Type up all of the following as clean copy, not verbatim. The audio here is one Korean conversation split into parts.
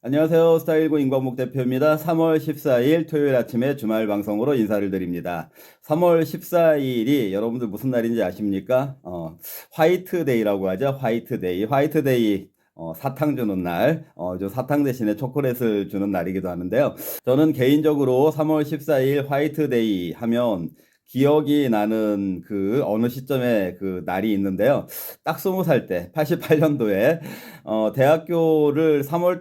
안녕하세요. 스타일고 임광목 대표입니다. 3월 14일 토요일 아침에 주말 방송으로 인사를 드립니다. 3월 14일이 여러분들 무슨 날인지 아십니까? 화이트데이라고 하죠. 화이트데이. 화이트데이. 사탕 주는 날, 저 사탕 대신에 초콜릿을 주는 날이기도 하는데요. 저는 개인적으로 3월 14일 화이트데이 하면 기억이 나는 그 어느 시점에 그 날이 있는데요. 딱 20살 때, 88년도에 대학교를 3월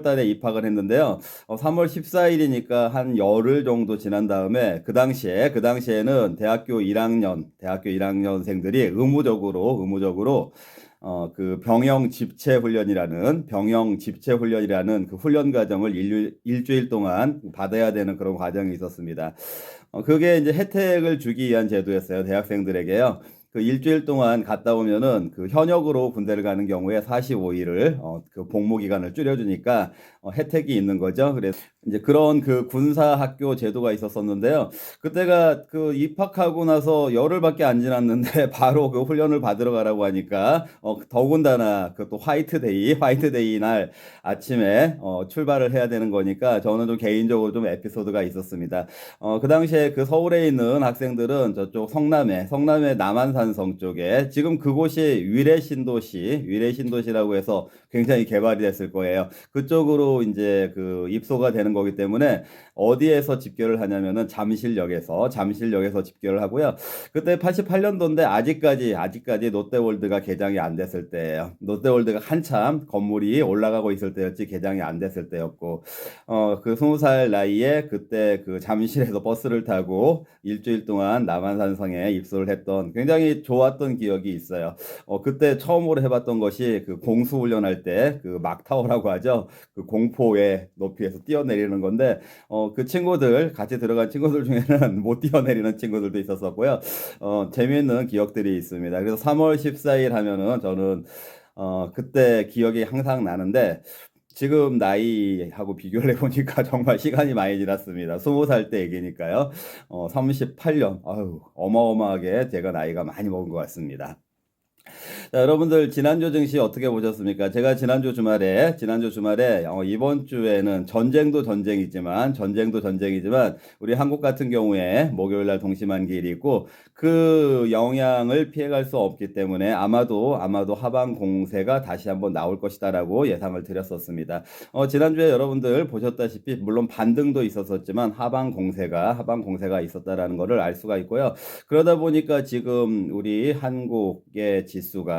달에 입학을 했는데요. 3월 14일이니까 한 열흘 정도 지난 다음에 그 당시에는 대학교 1학년생들이 의무적으로 그 병영 집체 훈련이라는 그 훈련 과정을 일주일 동안 받아야 되는 그런 과정이 있었습니다. 그게 이제 혜택을 주기 위한 제도였어요. 대학생들에게요. 그 일주일 동안 갔다 오면은 그 현역으로 군대를 가는 경우에 45일을 그 복무 기간을 줄여주니까 혜택이 있는 거죠. 그래서 이제 그런 그 군사 학교 제도가 있었었는데요. 그때가 그 입학하고 나서 열흘밖에 안 지났는데 바로 그 훈련을 받으러 가라고 하니까 더군다나 그 또 화이트데이 날 아침에 출발을 해야 되는 거니까 저는 좀 개인적으로 좀 에피소드가 있었습니다. 그 당시에 그 서울에 있는 학생들은 저쪽 성남의 남한산성 쪽에 지금 그곳이 위례신도시라고 해서 굉장히 개발이 됐을 거예요. 그쪽으로 이제 그 입소가 되는 거기 때문에 어디에서 집결을 하냐면은 잠실역에서 집결을 하고요. 그때 88년도인데 아직까지 롯데월드가 개장이 안 됐을 때예요. 롯데월드가 한참 건물이 올라가고 있을 때였지 개장이 안 됐을 때였고 그 20살 나이에 그때 그 잠실에서 버스를 타고 일주일 동안 남한산성에 입소를 했던 굉장히 좋았던 기억이 있어요. 그때 처음으로 해봤던 것이 그 공수훈련할 때 그 막타워라고 하죠. 그 공포의 높이에서 뛰어내리는 건데 그 친구들 같이 들어간 친구들 중에는 못 뛰어내리는 친구들도 있었었고요. 재미있는 기억들이 있습니다. 그래서 3월 14일 하면은 저는 그때 기억이 항상 나는데 지금 나이하고 비교를 해보니까 정말 시간이 많이 지났습니다. 20살 때 얘기니까요. 38년. 아유, 어마어마하게 제가 나이가 많이 먹은 것 같습니다. 자, 여러분들 지난주 증시 어떻게 보셨습니까? 제가 지난주 주말에 이번 주에는 전쟁도 전쟁이지만 우리 한국 같은 경우에 목요일 날 동시만기일이 있고 그 영향을 피해갈 수 없기 때문에 아마도 하방 공세가 다시 한번 나올 것이다라고 예상을 드렸었습니다. 지난주에 여러분들 보셨다시피 물론 반등도 있었었지만 하방 공세가 있었다라는 것을 알 수가 있고요. 그러다 보니까 지금 우리 한국의 지수가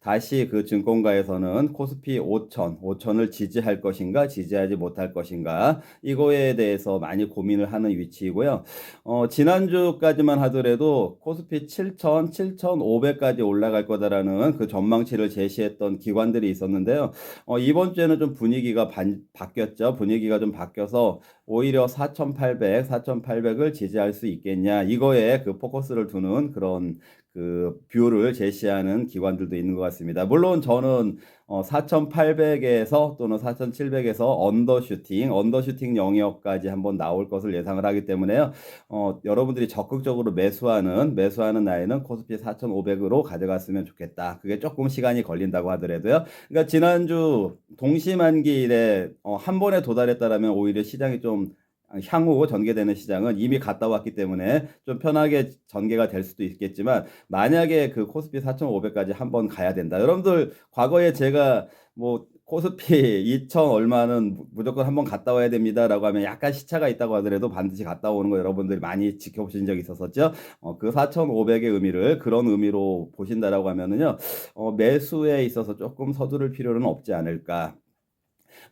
다시 그 증권가에서는 코스피 5천을 지지할 것인가, 지지하지 못할 것인가, 이거에 대해서 많이 고민을 하는 위치이고요. 지난주까지만 하더라도 코스피 7,500까지 올라갈 거다라는 그 전망치를 제시했던 기관들이 있었는데요. 이번 주에는 좀 바뀌었죠. 분위기가 좀 바뀌어서 오히려 4,800을 지지할 수 있겠냐. 이거에 그 포커스를 두는 그런 그 뷰를 제시하는 기관들도 있는 것 같습니다. 물론 저는 4,800에서 또는 4,700에서 언더슈팅 영역까지 한번 나올 것을 예상을 하기 때문에요. 여러분들이 적극적으로 매수하는 나이는 코스피 4,500으로 가져갔으면 좋겠다. 그게 조금 시간이 걸린다고 하더라도요. 그러니까 지난주 동시만기일에 한 번에 도달했다라면 오히려 시장이 좀 향후 전개되는 시장은 이미 갔다 왔기 때문에 좀 편하게 전개가 될 수도 있겠지만 만약에 그 코스피 4,500까지 한번 가야 된다. 여러분들 과거에 제가 뭐 코스피 2천 얼마는 무조건 한번 갔다 와야 됩니다라고 하면 약간 시차가 있다고 하더라도 반드시 갔다 오는 거 여러분들이 많이 지켜보신 적이 있었었죠. 그 4,500의 의미를 그런 의미로 보신다라고 하면은요. 매수에 있어서 조금 서두를 필요는 없지 않을까.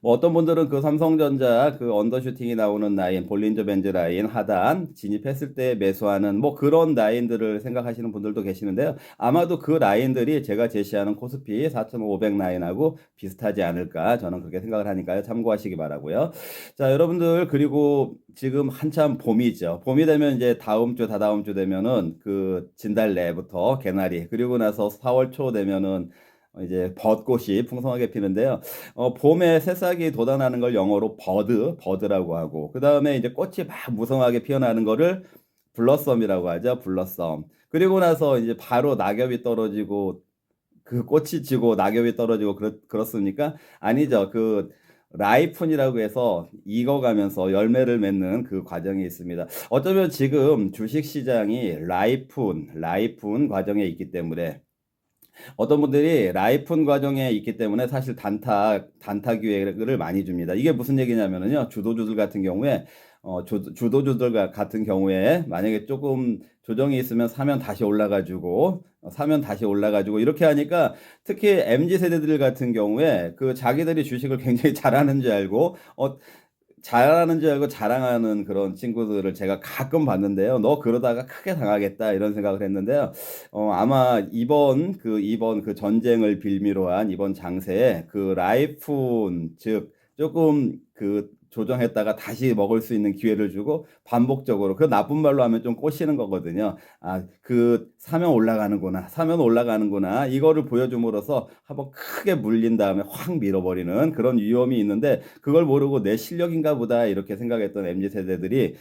뭐 어떤 분들은 그 삼성전자 그 언더슈팅이 나오는 라인, 볼린저 밴드 라인 하단 진입했을 때 매수하는 뭐 그런 라인들을 생각하시는 분들도 계시는데요. 아마도 그 라인들이 제가 제시하는 코스피 4,500 라인하고 비슷하지 않을까 저는 그렇게 생각을 하니까요. 참고하시기 바라고요. 자, 여러분들 그리고 지금 한참 봄이죠. 봄이 되면 이제 다다음 주 되면은 그 진달래부터 개나리 그리고 나서 4월 초 되면은 이제 벚꽃이 풍성하게 피는데요. 봄에 새싹이 돋아나는 걸 영어로 버드라고 하고, 그 다음에 이제 꽃이 막 무성하게 피어나는 거를 블러썸이라고 하죠. 블러썸. 그리고 나서 이제 바로 낙엽이 떨어지고 그 꽃이 지고 낙엽이 떨어지고 그렇습니까? 아니죠. 그 라이푼이라고 해서 익어가면서 열매를 맺는 그 과정이 있습니다. 어쩌면 지금 주식 시장이 라이푼 과정에 있기 때문에 어떤 분들이 라이픈 과정에 있기 때문에 사실 단타 기회를 많이 줍니다. 이게 무슨 얘기냐면요. 주도주들 같은 경우에 주도주들 같은 경우에 만약에 조금 조정이 있으면 사면 다시 올라가지고 이렇게 하니까 특히 MZ 세대들 같은 경우에 그 자기들이 주식을 굉장히 잘하는 줄 알고 잘하는 줄 알고 자랑하는 그런 친구들을 제가 가끔 봤는데요. 너 그러다가 크게 당하겠다 이런 생각을 했는데요. 아마 이번 그 전쟁을 빌미로 한 이번 장세에 그 라이푼 즉 조금 그 조정했다가 다시 먹을 수 있는 기회를 주고 반복적으로 그 나쁜 말로 하면 좀 꼬시는 거거든요. 사면 올라가는구나 이거를 보여줌으로써 한번 크게 물린 다음에 확 밀어버리는 그런 위험이 있는데 그걸 모르고 내 실력인가 보다 이렇게 생각했던 MZ 세대들이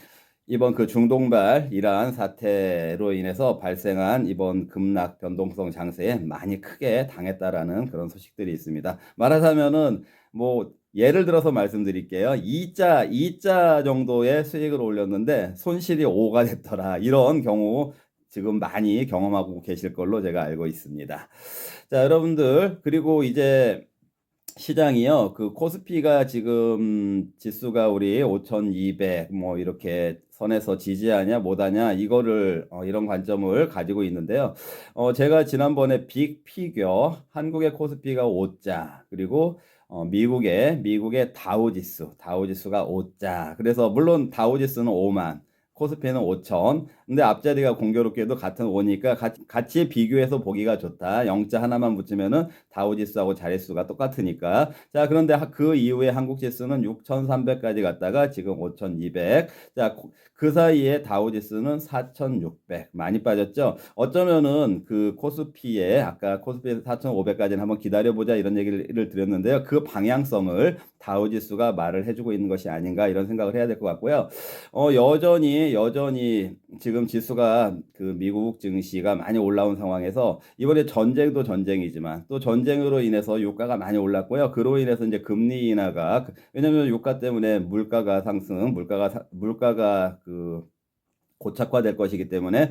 이번 그 중동발 이란 사태로 인해서 발생한 이번 급락 변동성 장세에 많이 크게 당했다라는 그런 소식들이 있습니다. 말하자면은 뭐 예를 들어서 말씀드릴게요. 2자 정도의 수익을 올렸는데 손실이 5가 됐더라. 이런 경우 지금 많이 경험하고 계실 걸로 제가 알고 있습니다. 자, 여러분들 그리고 이제 시장이요. 그 코스피가 지금 지수가 우리 5,200 뭐 이렇게 선에서 지지하냐 못하냐 이거를 이런 관점을 가지고 있는데요. 제가 지난번에 빅 피겨 한국의 코스피가 5자 그리고 미국의 다우지수가 5자. 그래서 물론 다우지수는 5만 코스피는 5천. 근데 앞자리가 공교롭게도 같은 5니까 같이 비교해서 보기가 좋다. 0자 하나만 붙이면은 다우지수하고 자릿수가 똑같으니까. 자, 그런데 그 이후에 한국 지수는 6,300까지 갔다가 지금 5,200. 자, 그 사이에 다우지수는 4,600. 많이 빠졌죠? 어쩌면은 그 코스피에 아까 코스피 4,500까지는 한번 기다려보자 이런 얘기를 드렸는데요. 그 방향성을 다우지수가 말을 해주고 있는 것이 아닌가 이런 생각을 해야 될 것 같고요. 여전히 지금 지수가 그 미국 증시가 많이 올라온 상황에서 이번에 전쟁도 전쟁이지만 또 전쟁으로 인해서 유가가 많이 올랐고요. 그로 인해서 이제 금리 인하가 왜냐하면 유가 때문에 물가가 상승, 물가가 그 고착화될 것이기 때문에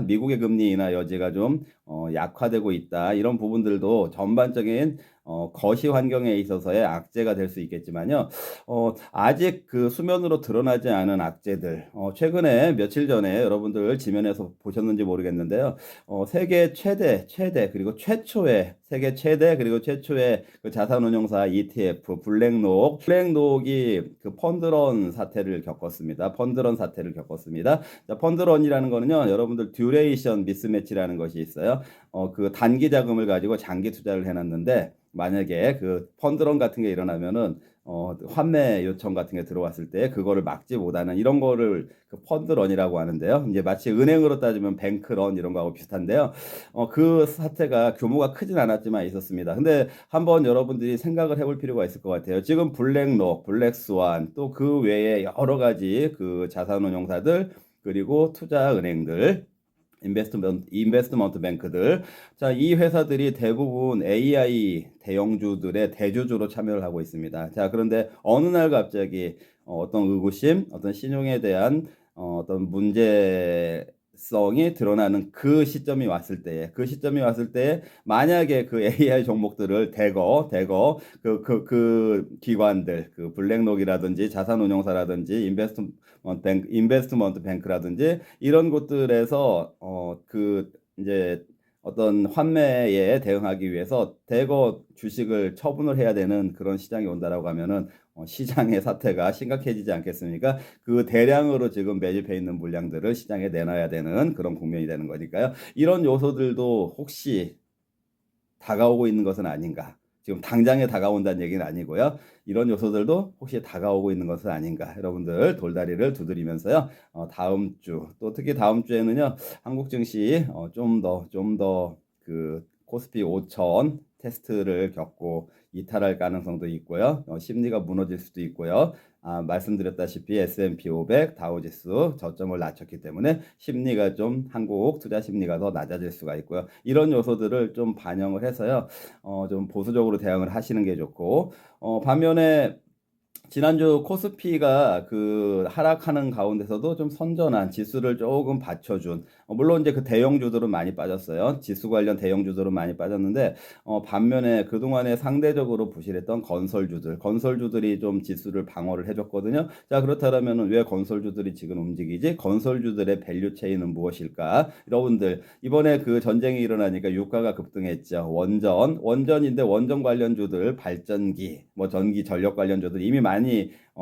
미국의 금리 인하 여지가 좀 약화되고 있다. 이런 부분들도 전반적인 거시 환경에 있어서의 악재가 될 수 있겠지만요. 아직 그 수면으로 드러나지 않은 악재들. 최근에 며칠 전에 여러분들 지면에서 보셨는지 모르겠는데요. 세계 최대 그리고 최초의 그 자산운용사 ETF 블랙록이 그 펀드런 사태를 겪었습니다. 자, 펀드런이라는 거는요, 여러분들 듀레이션 미스매치라는 것이 있어요. 그 단기 자금을 가지고 장기 투자를 해놨는데 만약에 그 펀드런 같은 게 일어나면은 환매 요청 같은 게 들어왔을 때 그거를 막지 못하는 이런 거를 그 펀드런이라고 하는데요. 이제 마치 은행으로 따지면 뱅크런 이런 거하고 비슷한데요. 그 사태가 규모가 크진 않았지만 있었습니다. 근데 한번 여러분들이 생각을 해볼 필요가 있을 것 같아요. 지금 블랙스완 또 그 외에 여러 가지 그 자산운용사들 그리고 투자은행들 인베스트먼트 뱅크들. 자, 이 회사들이 대부분 AI 대형주들의 대주주로 참여를 하고 있습니다. 자, 그런데 어느 날 갑자기 어떤 의구심, 어떤 신용에 대한 어떤 문제성이 드러나는 그 시점이 왔을 때에 만약에 그 AI 종목들을 그 기관들, 그 블랙록이라든지 자산운용사라든지 인베스트먼트 뱅크라든지 이런 곳들에서 그 이제 어떤 환매에 대응하기 위해서 대거 주식을 처분을 해야 되는 그런 시장이 온다라고 하면은 시장의 사태가 심각해지지 않겠습니까? 그 대량으로 지금 매집해 있는 물량들을 시장에 내놔야 되는 그런 국면이 되는 거니까요. 이런 요소들도 혹시 다가오고 있는 것은 아닌가? 지금 당장에 다가온다는 얘기는 아니고요. 이런 요소들도 혹시 다가오고 있는 것은 아닌가? 여러분들 돌다리를 두드리면서요. 다음 주, 또 특히 다음 주에는요. 한국 증시 좀 더 그 코스피 5천 테스트를 겪고 이탈할 가능성도 있고요. 심리가 무너질 수도 있고요. 말씀드렸다시피 S&P 500, 다우지수 저점을 낮췄기 때문에 심리가 좀 한국 투자 심리가 더 낮아질 수가 있고요. 이런 요소들을 좀 반영을 해서요. 좀 보수적으로 대응을 하시는 게 좋고, 반면에 지난주 코스피가 그 하락하는 가운데서도 좀 선전한 지수를 조금 받쳐준, 물론 이제 그 대형주들은 많이 빠졌어요. 지수 관련 대형주들은 많이 빠졌는데, 반면에 그동안에 상대적으로 부실했던 건설주들이 좀 지수를 방어를 해줬거든요. 자, 그렇다면 왜 건설주들이 지금 움직이지? 건설주들의 밸류 체인은 무엇일까? 여러분들, 이번에 그 전쟁이 일어나니까 유가가 급등했죠. 원전인데 원전 관련주들, 발전기, 뭐 전기, 전력 관련주들 이미 많이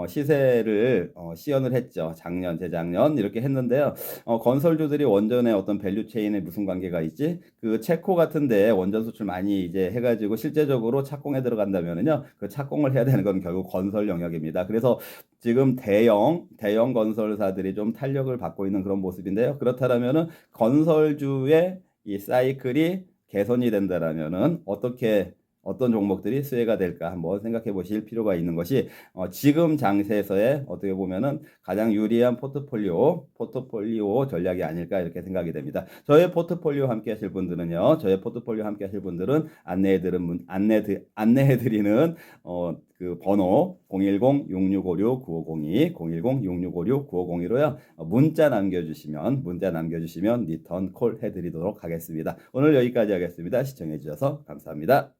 시세를 시연을 했죠. 작년, 재작년 이렇게 했는데요. 건설주들이 원전의 어떤 밸류 체인에 무슨 관계가 있지? 그 체코 같은데 원전 수출 많이 이제 해가지고 실제적으로 착공에 들어간다면은요, 그 착공을 해야 되는 건 결국 건설 영역입니다. 그래서 지금 대형 건설사들이 좀 탄력을 받고 있는 그런 모습인데요. 그렇다면은 건설주의 이 사이클이 개선이 된다라면은 어떤 종목들이 수혜가 될까 한번 생각해 보실 필요가 있는 것이 지금 장세에서의 어떻게 보면은 가장 유리한 포트폴리오 전략이 아닐까 이렇게 생각이 됩니다. 저의 포트폴리오 함께 하실 분들은요. 안내해 드리는 그 번호 010-6656-9502, 010-6656-9502로요. 문자 남겨주시면 리턴 콜 해드리도록 하겠습니다. 오늘 여기까지 하겠습니다. 시청해 주셔서 감사합니다.